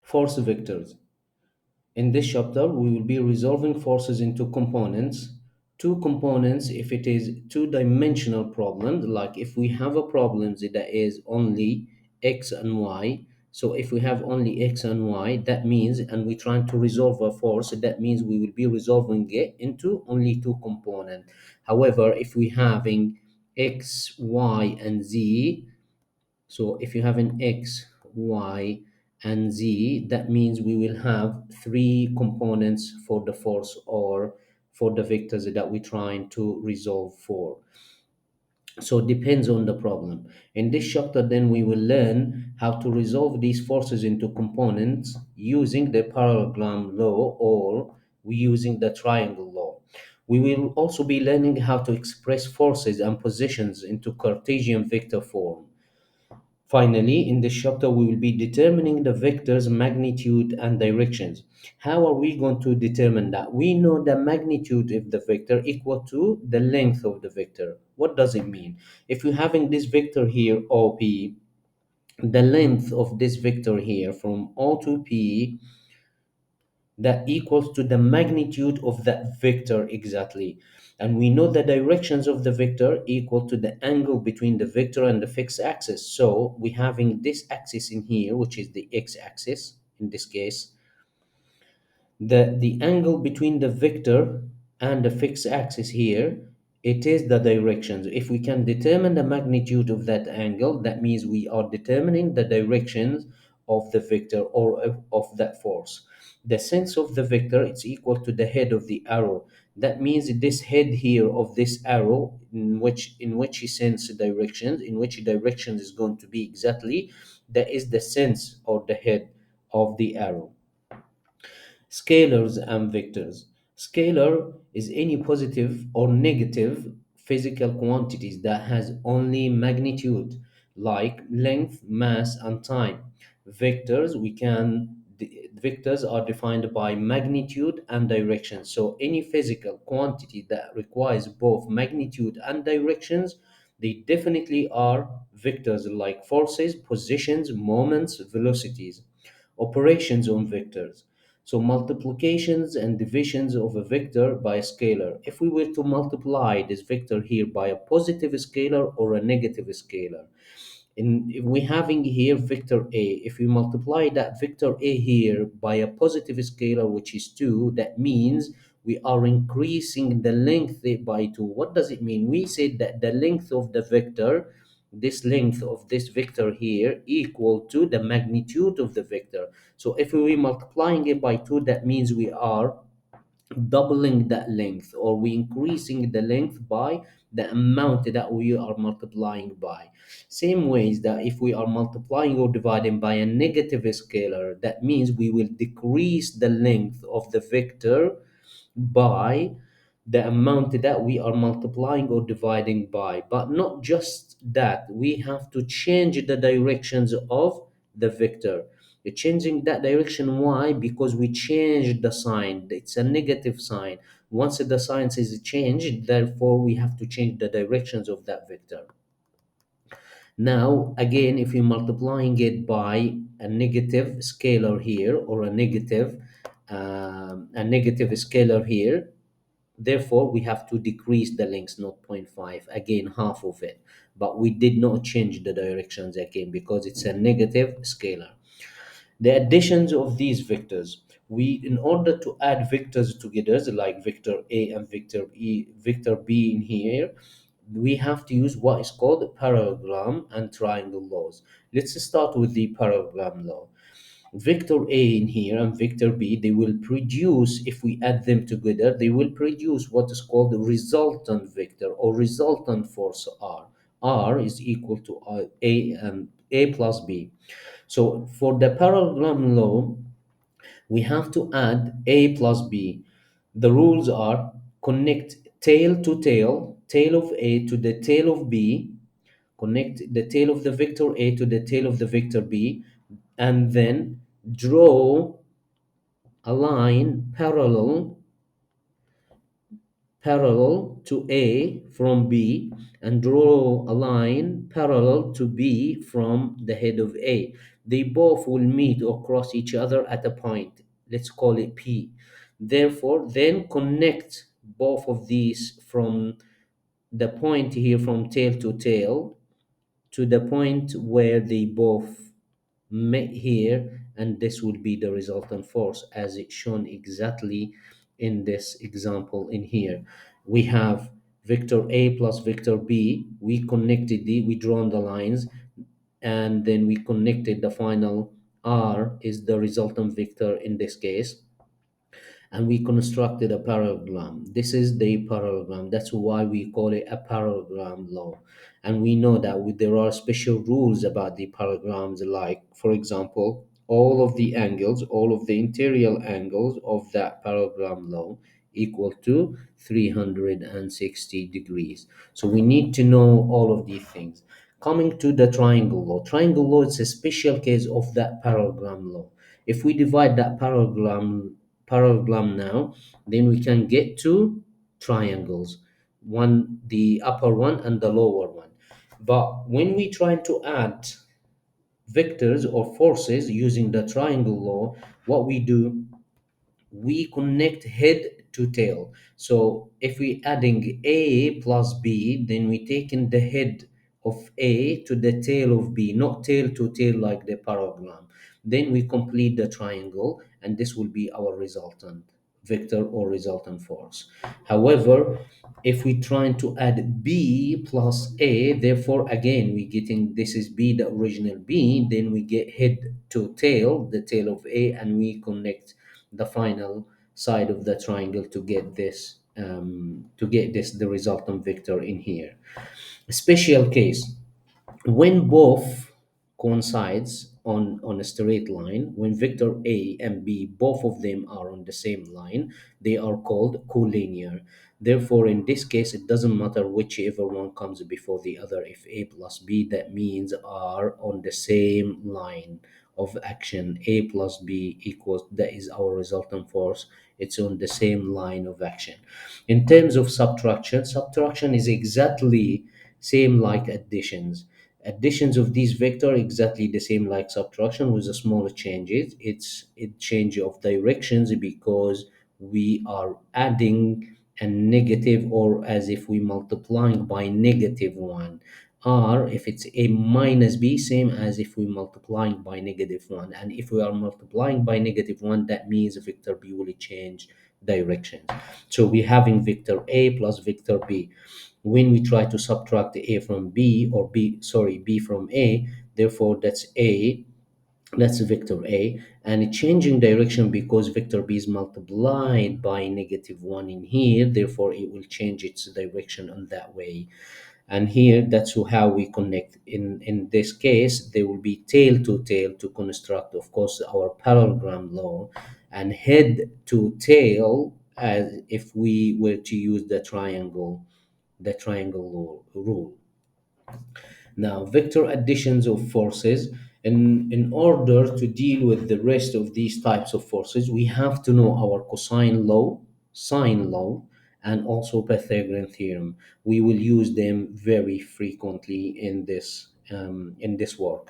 force vectors. In this chapter, we will be resolving forces into components. Two components if it is two-dimensional problem, like if we have a problem that is only x and y. So if we have only x and y, that means, and we're trying to resolve a force, that means we will be resolving it into only two components. However, if we having x, y, and z, so if you have an x, y, and z, that means we will have three components for the force or for the vectors that we're trying to resolve for. So it depends on the problem. In this chapter, then we will learn how to resolve these forces into components using the parallelogram law, or we using the triangle law. We will also be learning how to express forces and positions into Cartesian vector form. Finally, in this chapter, we will be determining the vector's magnitude and directions. How are we going to determine that? We know the magnitude of the vector equal to the length of the vector. What does it mean? If you're having this vector here, OP, the length of this vector here from O to P, that equals to the magnitude of that vector exactly. And we know the directions of the vector equal to the angle between the vector and the fixed axis. So we're having this axis in here, which is the x-axis in this case. The angle between the vector and the fixed axis here, it is the directions. If we can determine the magnitude of that angle, that means we are determining the directions of the vector or of that force. The sense of the vector, it's equal to the head of the arrow. That means this head here of this arrow, in which sense directions, in which direction is going to be exactly, that is the sense or the head of the arrow. Scalars and vectors. Scalar is any positive or negative physical quantities that has only magnitude, like length, mass, and time. Vectors are defined by magnitude and direction. So any physical quantity that requires both magnitude and directions, they definitely are vectors, like forces, positions, moments, velocities. Operations on vectors. So multiplications and divisions of a vector by a scalar. If we were to multiply this vector here by a positive scalar or a negative scalar, if we're having here vector A, if we multiply that vector A here by a positive scalar, which is 2, that means we are increasing the length by 2. What does it mean? We said that the length of the vector, this length of this vector here, equal to the magnitude of the vector. So if we multiplying it by 2, that means we are doubling that length, or we increasing the length by the amount that we are multiplying by. Same ways that if we are multiplying or dividing by a negative scalar, that means we will decrease the length of the vector by the amount that we are multiplying or dividing by. But not just that, we have to change the directions of the vector. We're changing that direction. Why? Because we changed the sign. It's a negative sign. Once the sign is changed, therefore we have to change the directions of that vector. Now, again, if you're multiplying it by a negative scalar here, or a negative scalar here, therefore we have to decrease the length zero point 0.5, again half of it. But we did not change the directions again because it's a negative scalar. The additions of these vectors, we, in order to add vectors together, like vector A and vector B in here, we have to use what is called parallelogram and triangle laws. Let's start with the parallelogram law. Vector A in here and vector B, they will produce, if we add them together, they will produce what is called the resultant vector or resultant force R. R is equal to A plus B. So for the parallelogram law, we have to add A plus B. The rules are: connect tail to tail, tail of A to the tail of B, connect the tail of the vector A to the tail of the vector B, and then draw a line parallel parallel to A from B, and draw a line parallel to B from the head of A. They both will meet or cross each other at a point. Let's call it P. Therefore, then connect both of these from the point here from tail to tail to the point where they both met here, and this would be the resultant force as it's shown exactly in this example in here. We have vector A plus vector B. We connected we drawn the lines, and then we connected the final R is the resultant vector in this case, and we constructed a parallelogram. This is the parallelogram. That's why we call it a parallelogram law. And we know that there are special rules about the parallelograms, like, for example, all of the interior angles of that parallelogram law equal to 360 degrees. So we need to know all of these things. Coming to the triangle law is a special case of that parallelogram law. If we divide that parallelogram now, then we can get two triangles, one the upper one and the lower one. But when we try to add vectors or forces using the triangle law, what we do, we connect head to tail. So if we adding A plus B, then we taking the head of A to the tail of B, not tail to tail like the parallelogram. Then we complete the triangle, and this will be our resultant vector or resultant force. However, if we trying to add B plus A, therefore again we getting, this is B, the original B, then we get head to tail, the tail of A, and we connect the final side of the triangle to get this the resultant vector in here. A special case, when both coincides on a straight line, when vector A and B, both of them are on the same line, they are called collinear. Therefore, in this case, it doesn't matter whichever one comes before the other. If A plus B, that means are on the same line of action. A plus B equals, that is our resultant force. It's on the same line of action. In terms of subtraction is exactly same like additions of these vector exactly the same like subtraction with the smaller changes. It's a change of directions because we are adding a negative, or as if we multiplying by negative one. Or if it's a minus b, same as if we multiplying by negative one. And if we are multiplying by negative one, that means vector b will change directions. So we having vector a plus vector b. When we try to subtract a from b, or b from a, therefore that's vector a, and it changing direction because vector b is multiplied by negative 1 in here, therefore it will change its direction on that way. And here, that's how we connect. In this case, there will be tail to tail to construct, of course, our parallelogram law, and head to tail as if we were to use the triangle rule. Now, vector additions of forces. In order to deal with the rest of these types of forces, we have to know our cosine law, sine law, and also Pythagorean theorem. We will use them very frequently in this work.